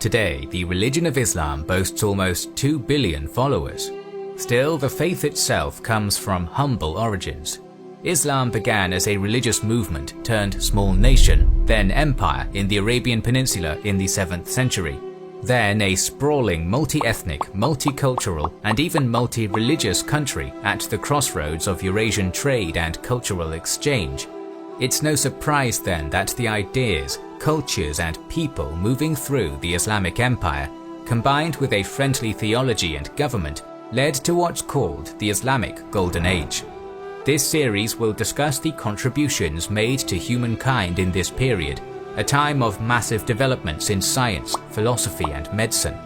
Today, the religion of Islam boasts almost 2 billion followers. Still, the faith itself comes from humble origins. Islam began as a religious movement turned small nation, then empire in the Arabian Peninsula in the 7th century. Then a sprawling multi-ethnic, multicultural, and even multi-religious country at the crossroads of Eurasian trade and cultural exchange. It's no surprise then that the ideas, cultures, and people moving through the Islamic Empire, combined with a friendly theology and government, led to what's called the Islamic Golden Age. This series will discuss the contributions made to humankind in this period, a time of massive developments in science, philosophy, and medicine.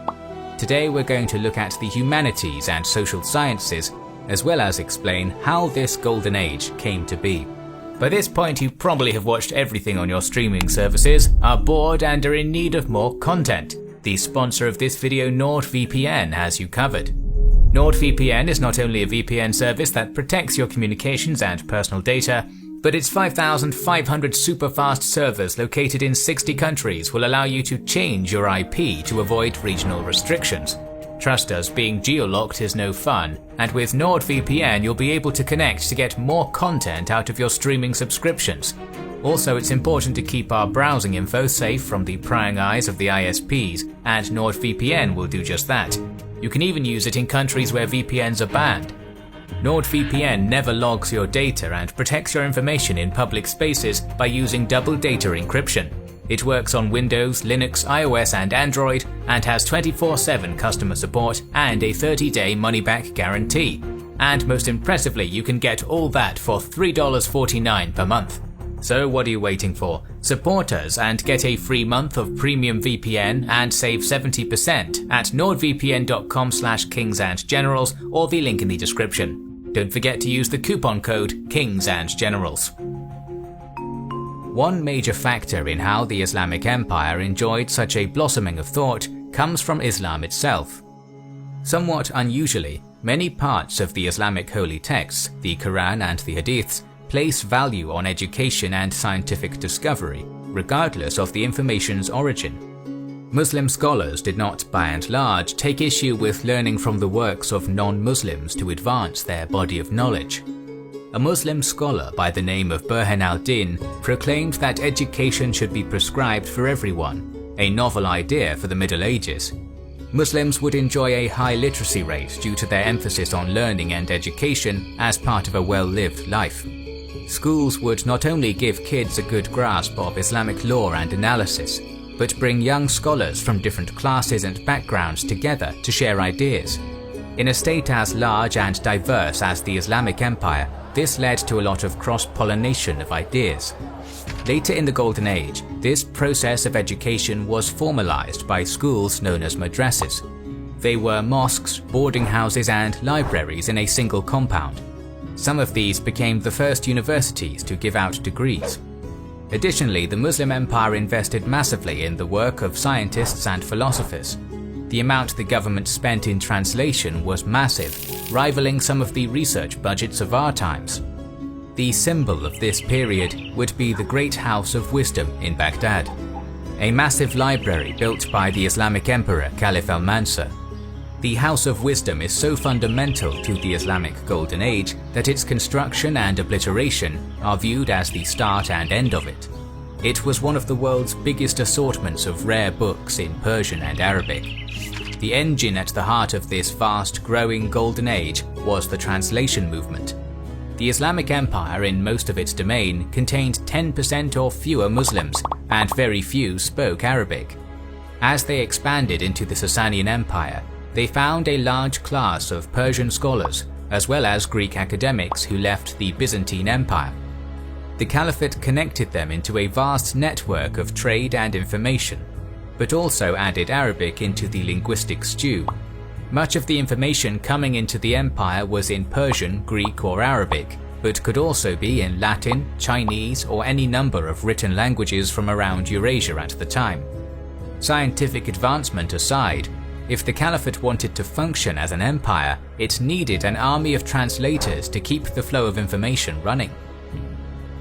Today we're going to look at the humanities and social sciences, as well as explain how this Golden Age came to be. By this point you probably have watched everything on your streaming services, are bored and are in need of more content. The sponsor of this video, NordVPN, has you covered. NordVPN is not only a VPN service that protects your communications and personal data, but its 5,500 super-fast servers located in 60 countries will allow you to change your IP to avoid regional restrictions. Trust us, being geo-locked is no fun, and with NordVPN you'll be able to connect to get more content out of your streaming subscriptions. Also, it's important to keep our browsing info safe from the prying eyes of the ISPs, and NordVPN will do just that. You can even use it in countries where VPNs are banned. NordVPN never logs your data and protects your information in public spaces by using double data encryption. It works on Windows, Linux, iOS, and Android, and has 24/7 customer support and a 30-day money-back guarantee. And most impressively, you can get all that for $3.49 per month. So what are you waiting for? Support us and get a free month of premium VPN and save 70% at nordvpn.com/kingsandgenerals or the link in the description. Don't forget to use the coupon code KINGSANDGenerals. One major factor in how the Islamic Empire enjoyed such a blossoming of thought comes from Islam itself. Somewhat unusually, many parts of the Islamic holy texts, the Quran and the Hadiths, place value on education and scientific discovery, regardless of the information's origin. Muslim scholars did not, by and large, take issue with learning from the works of non-Muslims to advance their body of knowledge. A Muslim scholar by the name of Burhan al-Din proclaimed that education should be prescribed for everyone, a novel idea for the Middle Ages. Muslims would enjoy a high literacy rate due to their emphasis on learning and education as part of a well-lived life. Schools would not only give kids a good grasp of Islamic law and analysis, but bring young scholars from different classes and backgrounds together to share ideas. In a state as large and diverse as the Islamic Empire, this led to a lot of cross-pollination of ideas. Later in the Golden Age, this process of education was formalized by schools known as madrasas. They were mosques, boarding houses, and libraries in a single compound. Some of these became the first universities to give out degrees. Additionally, the Muslim Empire invested massively in the work of scientists and philosophers. The amount the government spent in translation was massive, rivaling some of the research budgets of our times. The symbol of this period would be the Great House of Wisdom in Baghdad, a massive library built by the Islamic Emperor Caliph al-Mansur. The House of Wisdom is so fundamental to the Islamic Golden Age that its construction and obliteration are viewed as the start and end of it. It was one of the world's biggest assortments of rare books in Persian and Arabic. The engine at the heart of this vast, growing Golden Age was the translation movement. The Islamic Empire in most of its domain contained 10% or fewer Muslims, and very few spoke Arabic. As they expanded into the Sasanian Empire, they found a large class of Persian scholars, as well as Greek academics who left the Byzantine Empire. The Caliphate connected them into a vast network of trade and information, but also added Arabic into the linguistic stew. Much of the information coming into the empire was in Persian, Greek, or Arabic, but could also be in Latin, Chinese, or any number of written languages from around Eurasia at the time. Scientific advancement aside, if the Caliphate wanted to function as an empire, it needed an army of translators to keep the flow of information running.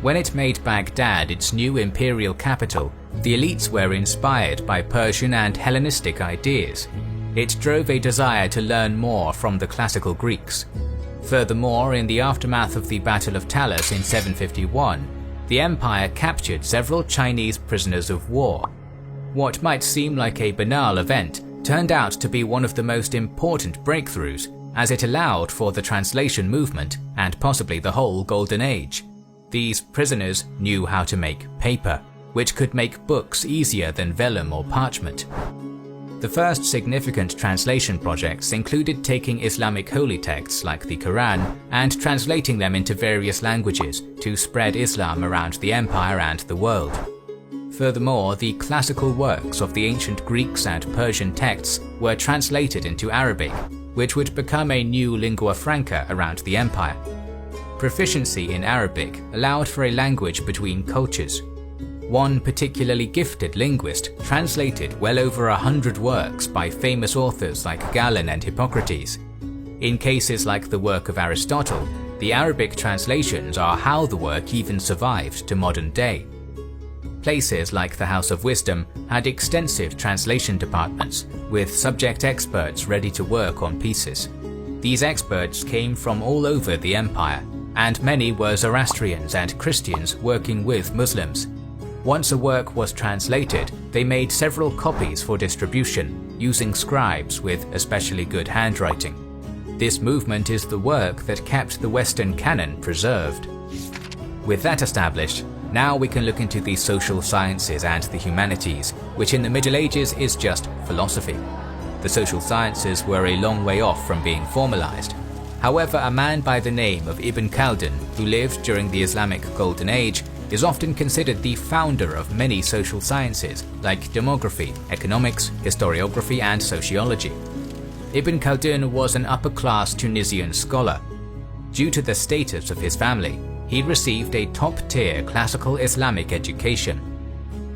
When it made Baghdad its new imperial capital, the elites were inspired by Persian and Hellenistic ideas. It drove a desire to learn more from the classical Greeks. Furthermore, in the aftermath of the Battle of Talas in 751, the empire captured several Chinese prisoners of war. What might seem like a banal event turned out to be one of the most important breakthroughs, as it allowed for the translation movement and possibly the whole Golden Age. These prisoners knew how to make paper, which could make books easier than vellum or parchment. The first significant translation projects included taking Islamic holy texts like the Quran and translating them into various languages to spread Islam around the empire and the world. Furthermore, the classical works of the ancient Greeks and Persian texts were translated into Arabic, which would become a new lingua franca around the empire. Proficiency in Arabic allowed for a language between cultures. One particularly gifted linguist translated well over 100 works by famous authors like Galen and Hippocrates. In cases like the work of Aristotle, the Arabic translations are how the work even survived to modern day. Places like the House of Wisdom had extensive translation departments, with subject experts ready to work on pieces. These experts came from all over the empire, and many were Zoroastrians and Christians working with Muslims. Once a work was translated, they made several copies for distribution, using scribes with especially good handwriting. This movement is the work that kept the Western canon preserved. With that established, now we can look into the social sciences and the humanities, which in the Middle Ages is just philosophy. The social sciences were a long way off from being formalized. However, a man by the name of Ibn Khaldun, who lived during the Islamic Golden Age, is often considered the founder of many social sciences like demography, economics, historiography, and sociology. Ibn Khaldun was an upper-class Tunisian scholar. Due to the status of his family, he received a top-tier classical Islamic education.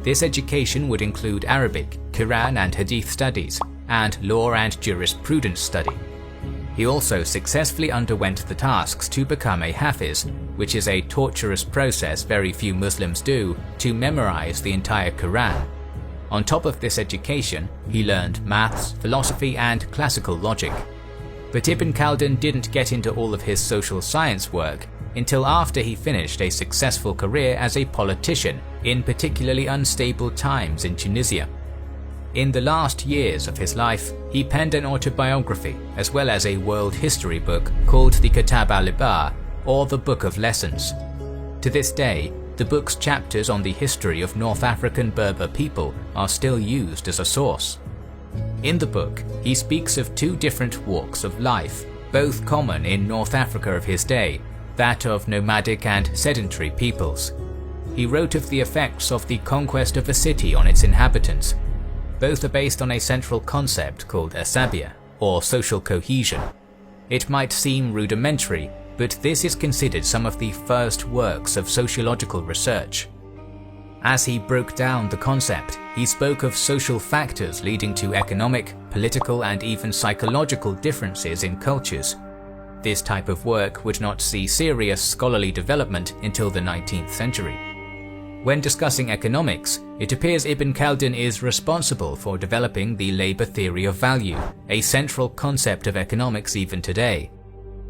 This education would include Arabic, Quran and Hadith studies, and law and jurisprudence study. He also successfully underwent the tasks to become a Hafiz, which is a torturous process very few Muslims do, to memorize the entire Quran. On top of this education, he learned maths, philosophy, and classical logic. But Ibn Khaldun didn't get into all of his social science work until after he finished a successful career as a politician in particularly unstable times in Tunisia. In the last years of his life, he penned an autobiography as well as a world history book called the Kitab al-Ibar, or the Book of Lessons. To this day, the book's chapters on the history of North African Berber people are still used as a source. In the book, he speaks of two different walks of life, both common in North Africa of his day, that of nomadic and sedentary peoples. He wrote of the effects of the conquest of a city on its inhabitants. Both are based on a central concept called asabiyya, or social cohesion. It might seem rudimentary, but this is considered some of the first works of sociological research. As he broke down the concept, he spoke of social factors leading to economic, political, and even psychological differences in cultures. This type of work would not see serious scholarly development until the 19th century. When discussing economics, it appears Ibn Khaldun is responsible for developing the labor theory of value, a central concept of economics even today.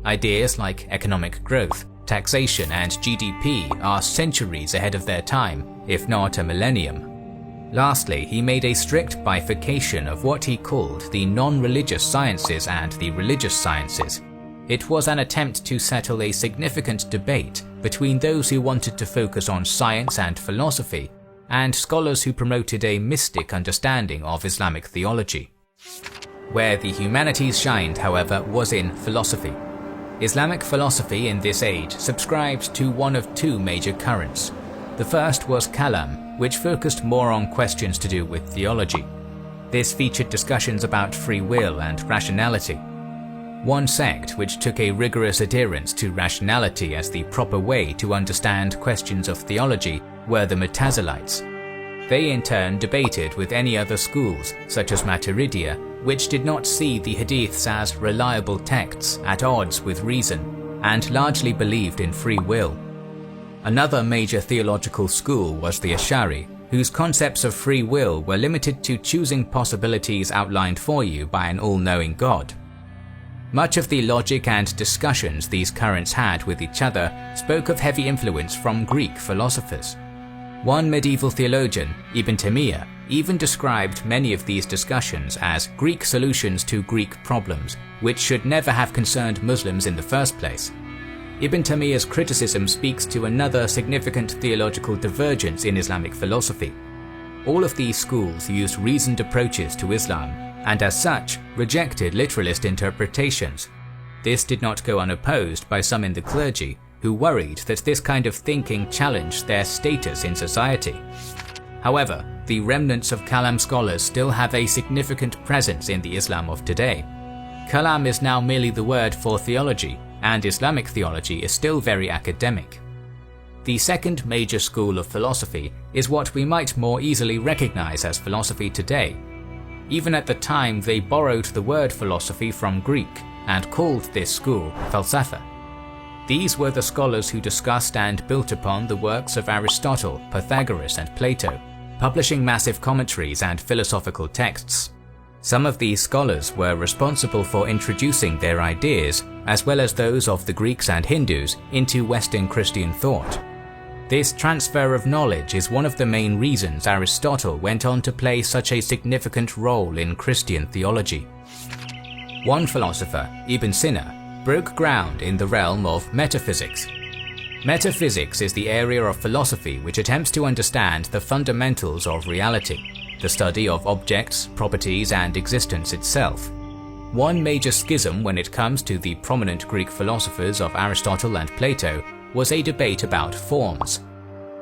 Ideas like economic growth, taxation, and GDP are centuries ahead of their time, if not a millennium. Lastly, he made a strict bifurcation of what he called the non-religious sciences and the religious sciences. It was an attempt to settle a significant debate between those who wanted to focus on science and philosophy, and scholars who promoted a mystic understanding of Islamic theology. Where the humanities shined, however, was in philosophy. Islamic philosophy in this age subscribed to one of two major currents. The first was Kalam, which focused more on questions to do with theology. This featured discussions about free will and rationality. One sect which took a rigorous adherence to rationality as the proper way to understand questions of theology were the Mutazilites. They in turn debated with any other schools, such as Maturidiyya, which did not see the hadiths as reliable texts at odds with reason, and largely believed in free will. Another major theological school was the Ash'ari, whose concepts of free will were limited to choosing possibilities outlined for you by an all-knowing God. Much of the logic and discussions these currents had with each other spoke of heavy influence from Greek philosophers. One medieval theologian, Ibn Taymiyyah, even described many of these discussions as Greek solutions to Greek problems, which should never have concerned Muslims in the first place. Ibn Taymiyyah's criticism speaks to another significant theological divergence in Islamic philosophy. All of these schools used reasoned approaches to Islam, and as such, rejected literalist interpretations. This did not go unopposed by some in the clergy, who worried that this kind of thinking challenged their status in society. However, the remnants of Kalam scholars still have a significant presence in the Islam of today. Kalam is now merely the word for theology, and Islamic theology is still very academic. The second major school of philosophy is what we might more easily recognize as philosophy today. Even at the time, they borrowed the word philosophy from Greek and called this school falsafa. These were the scholars who discussed and built upon the works of Aristotle, Pythagoras, and Plato, publishing massive commentaries and philosophical texts. Some of these scholars were responsible for introducing their ideas, as well as those of the Greeks and Hindus, into Western Christian thought. This transfer of knowledge is one of the main reasons Aristotle went on to play such a significant role in Christian theology. One philosopher, Ibn Sina, broke ground in the realm of metaphysics. Metaphysics is the area of philosophy which attempts to understand the fundamentals of reality, the study of objects, properties, and existence itself. One major schism when it comes to the prominent Greek philosophers of Aristotle and Plato was a debate about forms.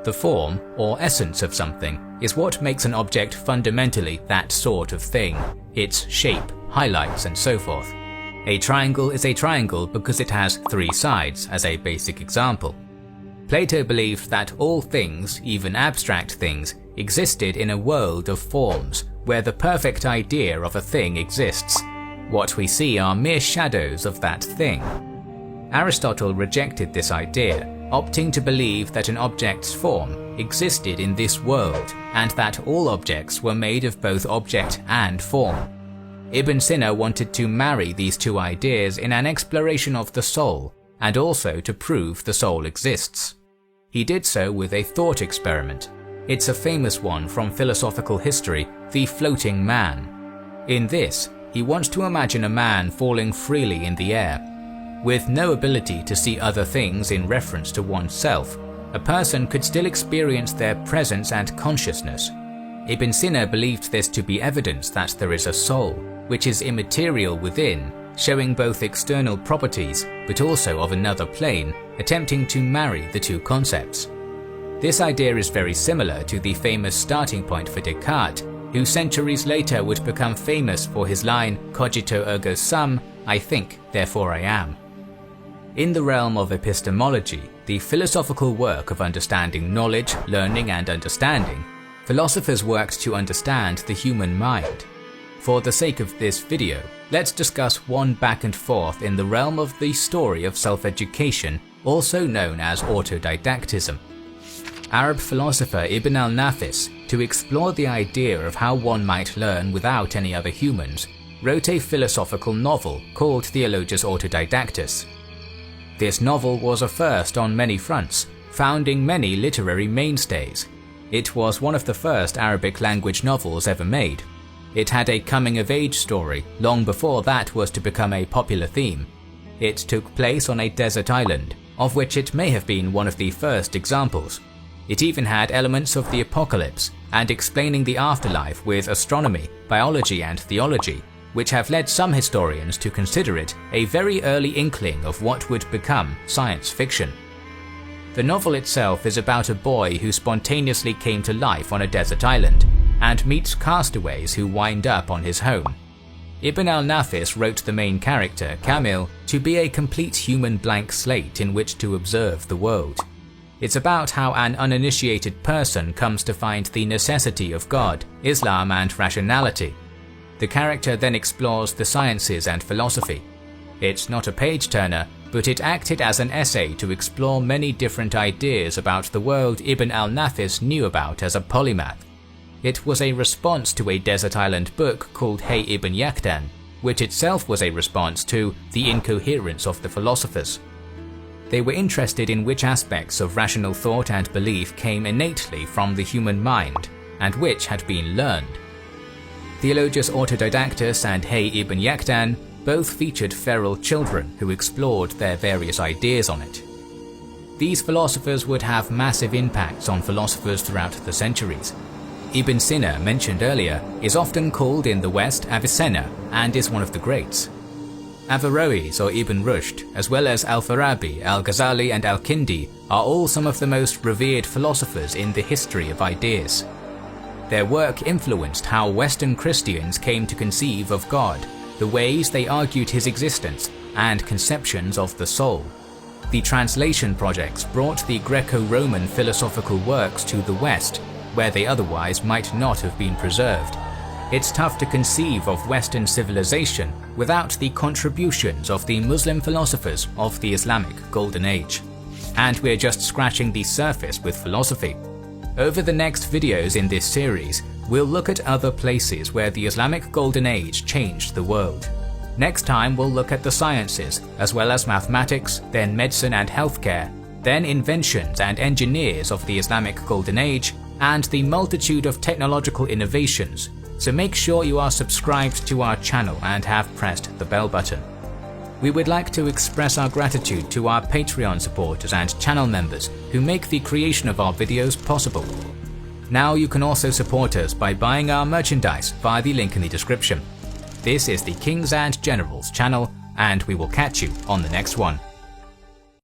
The form, or essence of something, is what makes an object fundamentally that sort of thing, its shape, highlights, and so forth. A triangle is a triangle because it has 3 sides, as a basic example. Plato believed that all things, even abstract things, existed in a world of forms, where the perfect idea of a thing exists. What we see are mere shadows of that thing. Aristotle rejected this idea, opting to believe that an object's form existed in this world and that all objects were made of both object and form. Ibn Sina wanted to marry these two ideas in an exploration of the soul, and also to prove the soul exists. He did so with a thought experiment. It's a famous one from philosophical history, the floating man. In this, he wants to imagine a man falling freely in the air. With no ability to see other things in reference to oneself, a person could still experience their presence and consciousness. Ibn Sina believed this to be evidence that there is a soul, which is immaterial within, showing both external properties but also of another plane, attempting to marry the two concepts. This idea is very similar to the famous starting point for Descartes, who centuries later would become famous for his line "Cogito ergo sum," I think, therefore I am. In the realm of epistemology, the philosophical work of understanding knowledge, learning, and understanding, philosophers worked to understand the human mind. For the sake of this video, let's discuss one back and forth in the realm of the story of self-education, also known as autodidactism. Arab philosopher Ibn al-Nafis, to explore the idea of how one might learn without any other humans, wrote a philosophical novel called Theologus Autodidactus. This novel was a first on many fronts, founding many literary mainstays. It was one of the first Arabic language novels ever made. It had a coming-of-age story long before that was to become a popular theme. It took place on a desert island, of which it may have been one of the first examples. It even had elements of the apocalypse and explaining the afterlife with astronomy, biology, and theology, which have led some historians to consider it a very early inkling of what would become science fiction. The novel itself is about a boy who spontaneously came to life on a desert island, and meets castaways who wind up on his home. Ibn al-Nafis wrote the main character, Kamil, to be a complete human blank slate in which to observe the world. It's about how an uninitiated person comes to find the necessity of God, Islam, and rationality. The character then explores the sciences and philosophy. It's not a page-turner, but it acted as an essay to explore many different ideas about the world Ibn al-Nafis knew about as a polymath. It was a response to a desert island book called Hay ibn Yaqdan, which itself was a response to the incoherence of the philosophers. They were interested in which aspects of rational thought and belief came innately from the human mind, and which had been learned. Theologus Autodidactus and Hay ibn Yaqdan both featured feral children who explored their various ideas on it. These philosophers would have massive impacts on philosophers throughout the centuries. Ibn Sina, mentioned earlier, is often called in the West Avicenna and is one of the greats. Averroes or Ibn Rushd, as well as Al-Farabi, Al-Ghazali and Al-Kindi are all some of the most revered philosophers in the history of ideas. Their work influenced how Western Christians came to conceive of God, the ways they argued his existence, and conceptions of the soul. The translation projects brought the Greco-Roman philosophical works to the West, where they otherwise might not have been preserved. It's tough to conceive of Western civilization without the contributions of the Muslim philosophers of the Islamic Golden Age. And we're just scratching the surface with philosophy. Over the next videos in this series, we'll look at other places where the Islamic Golden Age changed the world. Next time we'll look at the sciences, as well as mathematics, then medicine and healthcare, then inventions and engineers of the Islamic Golden Age, and the multitude of technological innovations, so make sure you are subscribed to our channel and have pressed the bell button. We would like to express our gratitude to our Patreon supporters and channel members who make the creation of our videos possible. Now you can also support us by buying our merchandise via the link in the description. This is the Kings and Generals channel, and we will catch you on the next one.